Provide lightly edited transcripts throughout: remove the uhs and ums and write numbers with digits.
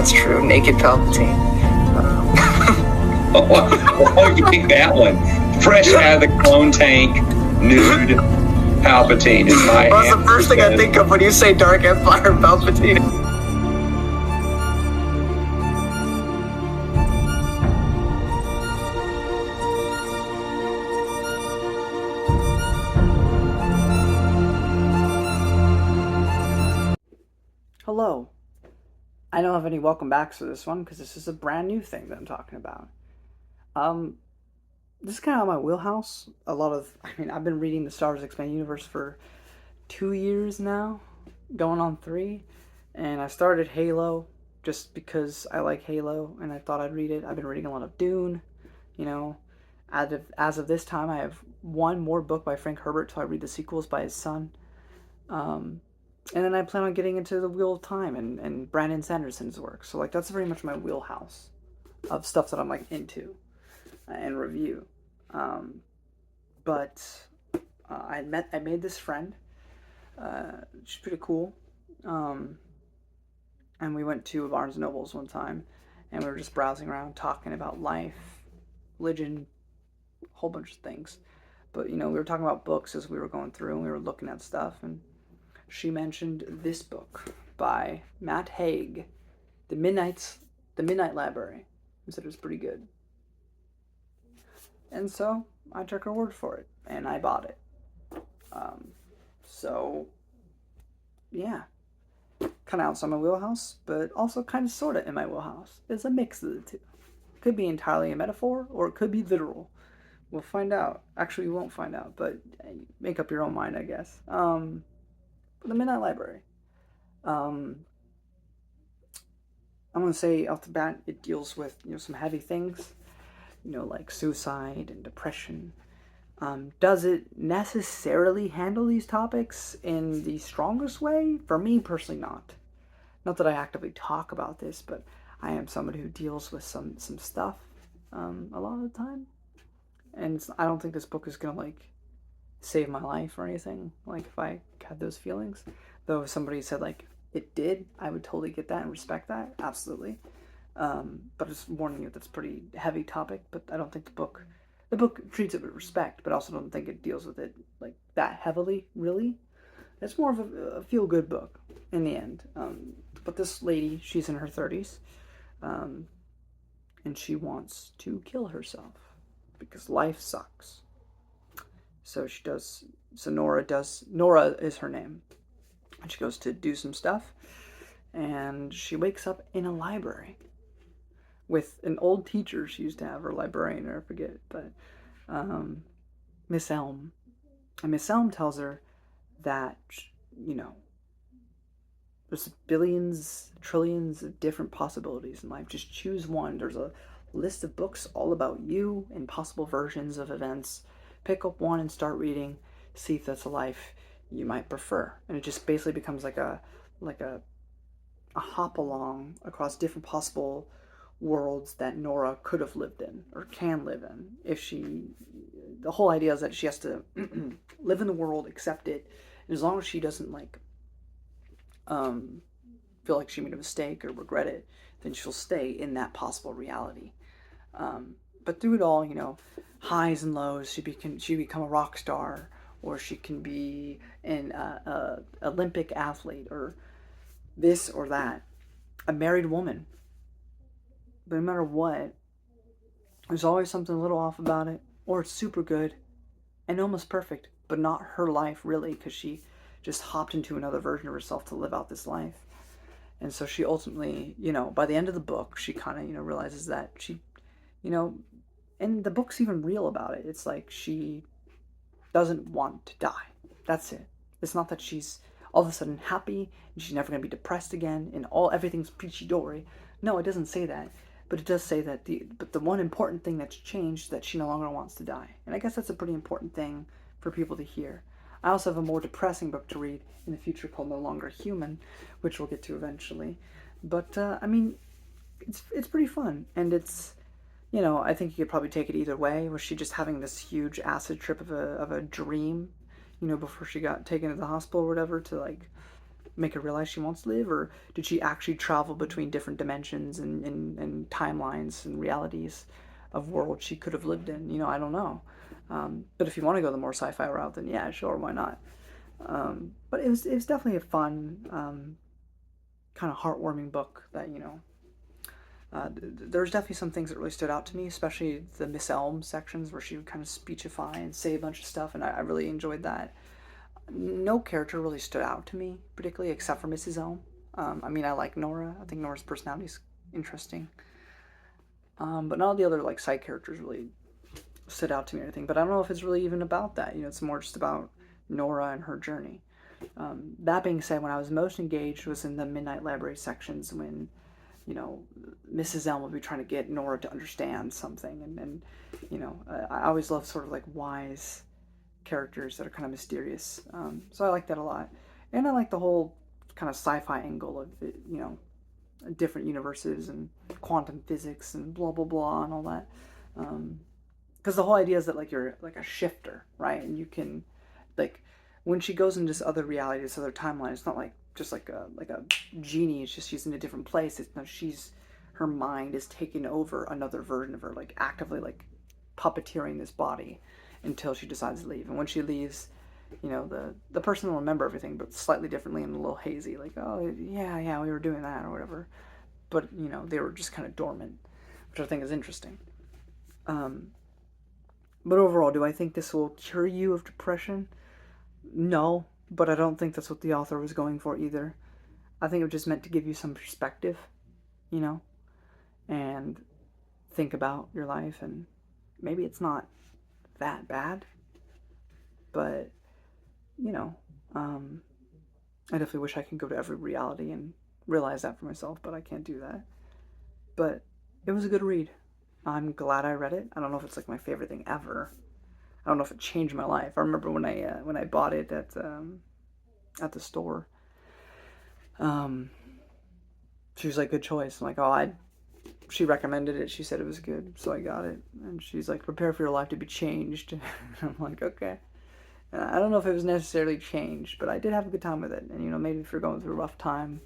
that's true. Naked Palpatine. Oh, you pick that one. Fresh out of the clone tank, nude Palpatine is my Well, that's the first thing I think of when you say Dark Empire Palpatine. Hello. I don't have any welcome backs for this one because this is a brand new thing that I'm talking about. This is kind of my wheelhouse. I've been reading the Star Wars Expanded Universe for 2 years now, going on 3, and I started Halo just because I like Halo and I thought I'd read it. I've been reading a lot of Dune, As of this time, I have one more book by Frank Herbert till I read the sequels by his son. And then I plan on getting into the Wheel of Time and Brandon Sanderson's work. So that's very much my wheelhouse of stuff that I'm into and review. But I made this friend. She's pretty cool. And we went to Barnes & Noble's one time, and we were just browsing around talking about life, religion, a whole bunch of things. But, we were talking about books as we were going through, and we were looking at stuff, and she mentioned this book by Matt Haig, The Midnight Library, and said it was pretty good. And so I took her word for it, and I bought it. Yeah, kind of outside my wheelhouse, but also kind of sort of in my wheelhouse. It's a mix of the two. Could be entirely a metaphor, or it could be literal. We'll find out. Actually, we won't find out, but make up your own mind, I guess. The Midnight Library. I'm going to say off the bat, it deals with, some heavy things, like suicide and depression. Does it necessarily handle these topics in the strongest way? For me, personally, not. Not that I actively talk about this, but I am somebody who deals with some stuff a lot of the time. And I don't think this book is going to, save my life or anything, if I had those feelings. Though if somebody said, it did, I would totally get that and respect that, absolutely. But just warning you, that's a pretty heavy topic, but I don't think the book treats it with respect, but I also don't think it deals with it, that heavily, really. It's more of a feel-good book, in the end. But this lady, she's in her 30s, and she wants to kill herself, because life sucks. So Nora is her name, and she goes to do some stuff, and she wakes up in a library with an old teacher she used to have, or librarian, or I forget, but Miss Elm. And Miss Elm tells her that, there's billions, trillions of different possibilities in life. Just choose one. There's a list of books all about you and possible versions of events. Pick up one and start reading. See if that's a life you might prefer. And it just basically becomes like a hop along across different possible worlds that Nora could have lived in or can live in. The whole idea is that she has to live in the world, accept it, and as long as she doesn't feel like she made a mistake or regret it, then she'll stay in that possible reality. But through it all, highs and lows, she become a rock star, or she can be an Olympic athlete, or this or that, a married woman. But no matter what, there's always something a little off about it, or it's super good and almost perfect, but not her life really, because she just hopped into another version of herself to live out this life. And so she ultimately, by the end of the book, she kind of, realizes that she, and the book's even real about it. It's she doesn't want to die. That's it. It's not that she's all of a sudden happy and she's never going to be depressed again and everything's peachy-dory. No, it doesn't say that. But it does say that the one important thing that's changed is that she no longer wants to die. And I guess that's a pretty important thing for people to hear. I also have a more depressing book to read in the future called No Longer Human, which we'll get to eventually. But, it's pretty fun. And it's, I think you could probably take it either way. Was she just having this huge acid trip of a dream, before she got taken to the hospital or whatever to, make her realize she wants to live, or did she actually travel between different dimensions and timelines and realities of worlds she could have lived in? You know, I don't know. But if you want to go the more sci-fi route, then yeah, sure, why not? But it was definitely a fun, kind of heartwarming book that, you know, there's definitely some things that really stood out to me, especially the Miss Elm sections where she would kind of speechify and say a bunch of stuff, and I really enjoyed that. No character really stood out to me particularly, except for Mrs. Elm. I mean, I like Nora. I think Nora's personality is interesting. But none of the other like side characters really stood out to me or anything. But I don't know if it's really even about that. You know, it's more just about Nora and her journey. That being said, when I was most engaged was in the Midnight Library sections when, you know, Mrs. Elm would be trying to get Nora to understand something, and you know, I always love sort of like wise characters that are kind of mysterious. So I like that a lot, and I like the whole kind of sci-fi angle of it, you know, different universes and quantum physics and blah blah blah and all that. Because the whole idea is that like you're like a shifter, right? And you can, like, when she goes into this other reality, this other timeline, it's not like just like a genie. It's just she's in a different place. It's no, her mind is taking over another version of her, like actively like puppeteering this body until she decides to leave. And when she leaves, you know, the person will remember everything, but slightly differently and a little hazy. Like, oh yeah, we were doing that or whatever. But you know, they were just kind of dormant, which I think is interesting. But overall, do I think this will cure you of depression? No, but I don't think that's what the author was going for either. I think it was just meant to give you some perspective, you know, and think about your life, and maybe it's not that bad, but, you know, I definitely wish I could go to every reality and realize that for myself, but I can't do that. But it was a good read. I'm glad I read it. I don't know if it's like my favorite thing ever. I don't know if it changed my life. I remember when I bought it at the store. She was like, "Good choice." I'm like, "Oh, I." She recommended it. She said it was good, so I got it. And she's like, "Prepare for your life to be changed." I'm like, "Okay." I don't know if it was necessarily changed, but I did have a good time with it. And you know, maybe if you're going through a rough time,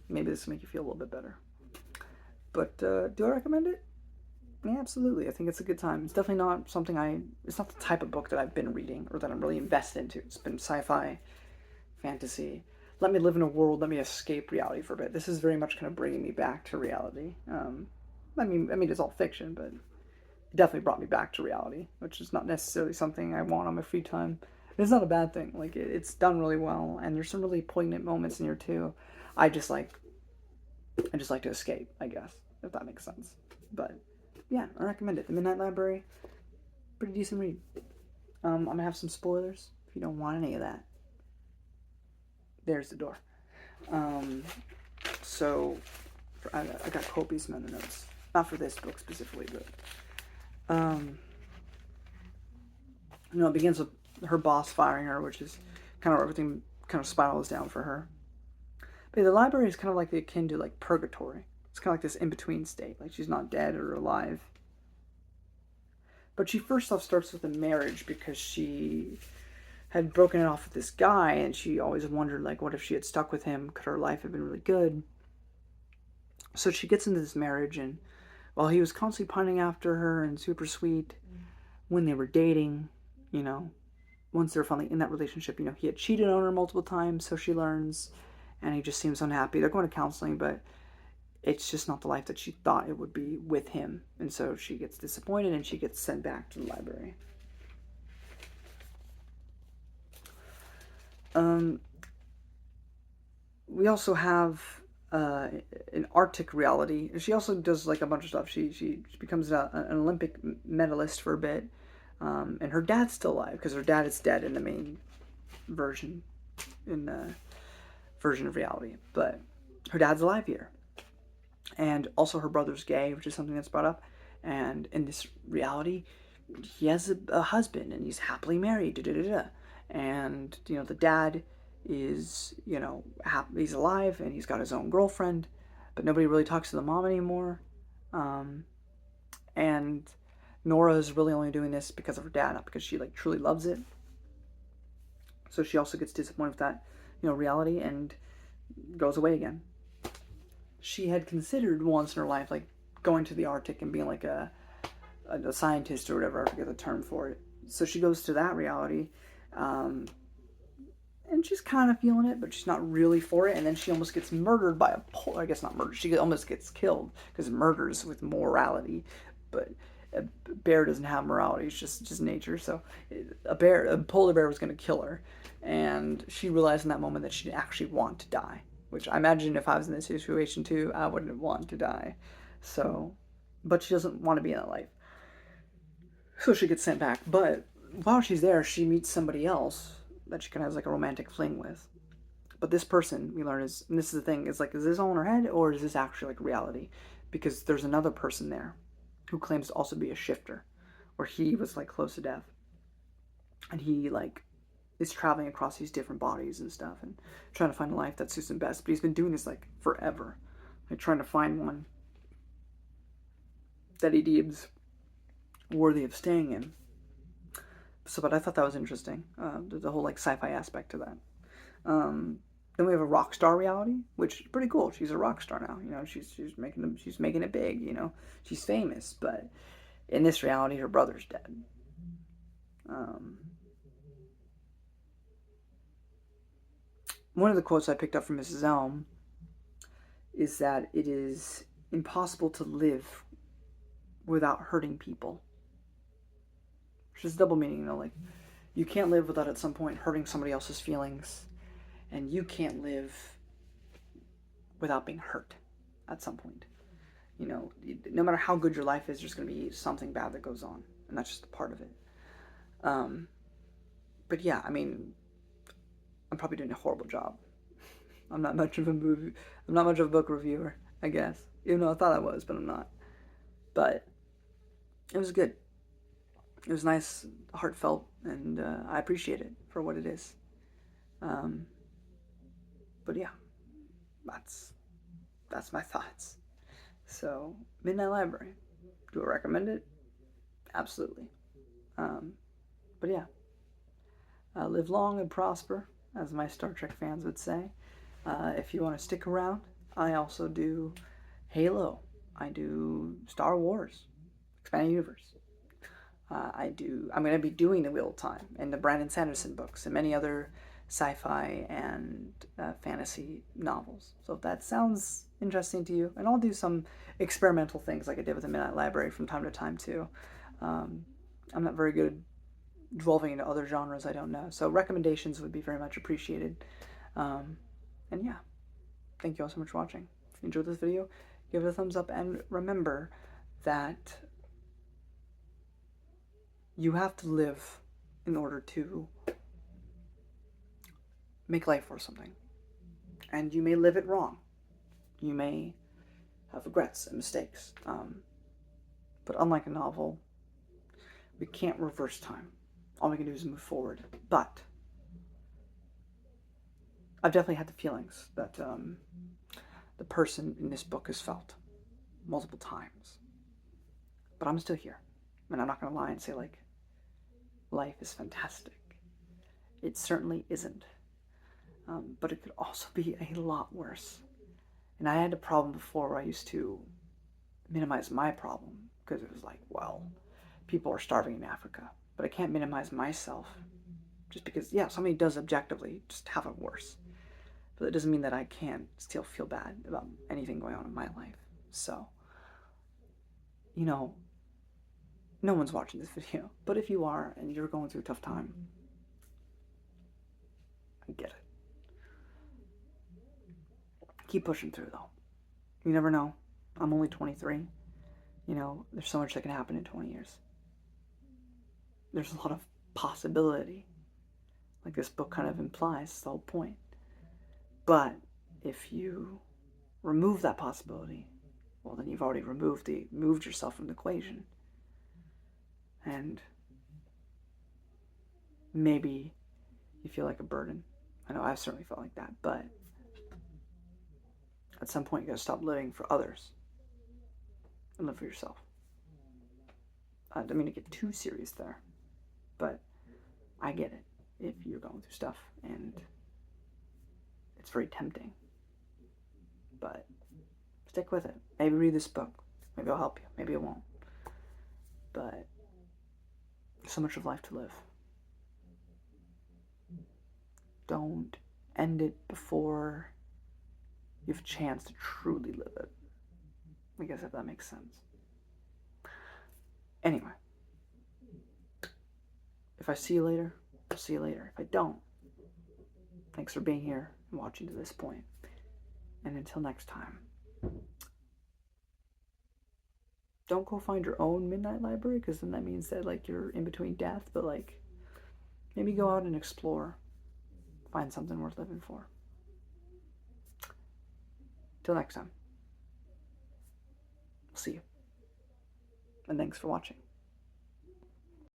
maybe this will make you feel a little bit better. But do I recommend it? Yeah, absolutely. I think it's a good time. It's definitely not something it's not the type of book that I've been reading or that I'm really invested into. It's been sci-fi, fantasy. Let me live in a world, let me escape reality for a bit. This is very much kind of bringing me back to reality. I mean, it's all fiction, but it definitely brought me back to reality, which is not necessarily something I want on my free time. It's not a bad thing. Like, it's done really well, and there's some really poignant moments in here, too. I just like to escape, I guess, if that makes sense. But yeah, I recommend it. The Midnight Library, pretty decent read. I'm gonna have some spoilers if you don't want any of that. There's the door. So I got copious amount of notes, not for this book specifically, but you know, it begins with her boss firing her, which is kind of where everything kind of spirals down for her. But yeah, the library is kind of like akin to like purgatory. It's kind of like this in-between state. Like, she's not dead or alive. But she first off starts with a marriage because she had broken it off with this guy, and she always wondered, like, what if she had stuck with him? Could her life have been really good? So she gets into this marriage, and while he was constantly pining after her and super sweet, when they were dating, you know, once they were finally in that relationship, you know, he had cheated on her multiple times, so she learns, and he just seems unhappy. They're going to counseling, but it's just not the life that she thought it would be with him. And so she gets disappointed and she gets sent back to the library. We also have an Arctic reality. She also does like a bunch of stuff. She becomes an Olympic medalist for a bit. And her dad's still alive because her dad is dead in the main version, in the version of reality. But her dad's alive here. And also her brother's gay, which is something that's brought up. And in this reality, he has a husband and he's happily married. And, you know, the dad is, you know, he's alive and he's got his own girlfriend, but nobody really talks to the mom anymore. And Nora is really only doing this because of her dad, not because she like truly loves it. So she also gets disappointed with that. reality, and goes away again. She had considered once in her life, like, going to the Arctic and being like a scientist or whatever. I forget the term for it. So she goes to that reality, and she's kind of feeling it, but she's not really for it. And then she almost gets murdered by I guess not murdered. She almost gets killed, because murder's with morality, but a bear doesn't have morality. It's just nature. So a polar bear was going to kill her, and she realized in that moment that she didn't actually want to die. Which I imagine if I was in this situation too, I wouldn't want to die. So, but she doesn't want to be in that life. So she gets sent back. But while she's there, she meets somebody else that she kind of has like a romantic fling with. But this person, we learn, is, and this is the thing, is like, is this all in her head, or is this actually like reality? Because there's another person there who claims to also be a shifter, where he was like close to death. And he like is traveling across these different bodies and stuff and trying to find a life that suits him best. But he's been doing this like forever, like trying to find one that he deems worthy of staying in. So, but I thought that was interesting, the whole like sci-fi aspect to that. Then we have a rock star reality, which is pretty cool. She's a rock star now. She's making it big. She's famous, but in this reality, her brother's dead. One of the quotes I picked up from Mrs. Elm is that it is impossible to live without hurting people. Which is double meaning, like, you can't live without at some point hurting somebody else's feelings, and you can't live without being hurt at some point. No matter how good your life is, there's going to be something bad that goes on, and that's just a part of it. But yeah, I mean, I'm probably doing a horrible job. I'm not much of a book reviewer, I guess. Even though I thought I was, but I'm not. But it was good. It was nice, heartfelt, and I appreciate it for what it is. But yeah, that's my thoughts. So, Midnight Library. Do I recommend it? Absolutely. But yeah, live long and prosper, as my Star Trek fans would say. If you want to stick around, I also do Halo. I do Star Wars, Expanded Universe. I'm going to be doing The Wheel of Time and the Brandon Sanderson books and many other sci-fi and fantasy novels. So if that sounds interesting to you, and I'll do some experimental things like I did with the Midnight Library from time to time too. I'm not very good delving into other genres I don't know. So recommendations would be very much appreciated. And yeah, thank you all so much for watching. If you enjoyed this video, give it a thumbs up, and remember that you have to live in order to make life worth something. And you may live it wrong. You may have regrets and mistakes. But unlike a novel, we can't reverse time. All we can do is move forward. But I've definitely had the feelings that the person in this book has felt multiple times. But I'm still here. And I'm not going to lie and say, like, life is fantastic. It certainly isn't. But it could also be a lot worse. And I had a problem before where I used to minimize my problem because it was like, well, people are starving in Africa. But I can't minimize myself just because, yeah, somebody does objectively just have it worse. But that doesn't mean that I can't still feel bad about anything going on in my life. So, no one's watching this video. But if you are and you're going through a tough time, I get it. Keep pushing through, though. You never know. I'm only 23. There's so much that can happen in 20 years. There's a lot of possibility. Like this book kind of implies the whole point. But if you remove that possibility, well, then you've already moved yourself from the equation. And maybe you feel like a burden. I know I've certainly felt like that, but at some point you gotta stop living for others and live for yourself. I don't mean to get too serious there, but I get it if you're going through stuff and it's very tempting. But stick with it. Maybe read this book. Maybe it'll help you. Maybe it won't. But there's so much of life to live. Don't end it before you have a chance to truly live it. I guess if that makes sense. Anyway. If I see you later, I'll see you later. If I don't, thanks for being here and watching to this point. And until next time, don't go find your own midnight library, because then that means that like you're in between death, but like maybe go out and explore. Find something worth living for. Till next time. I'll see you. And thanks for watching.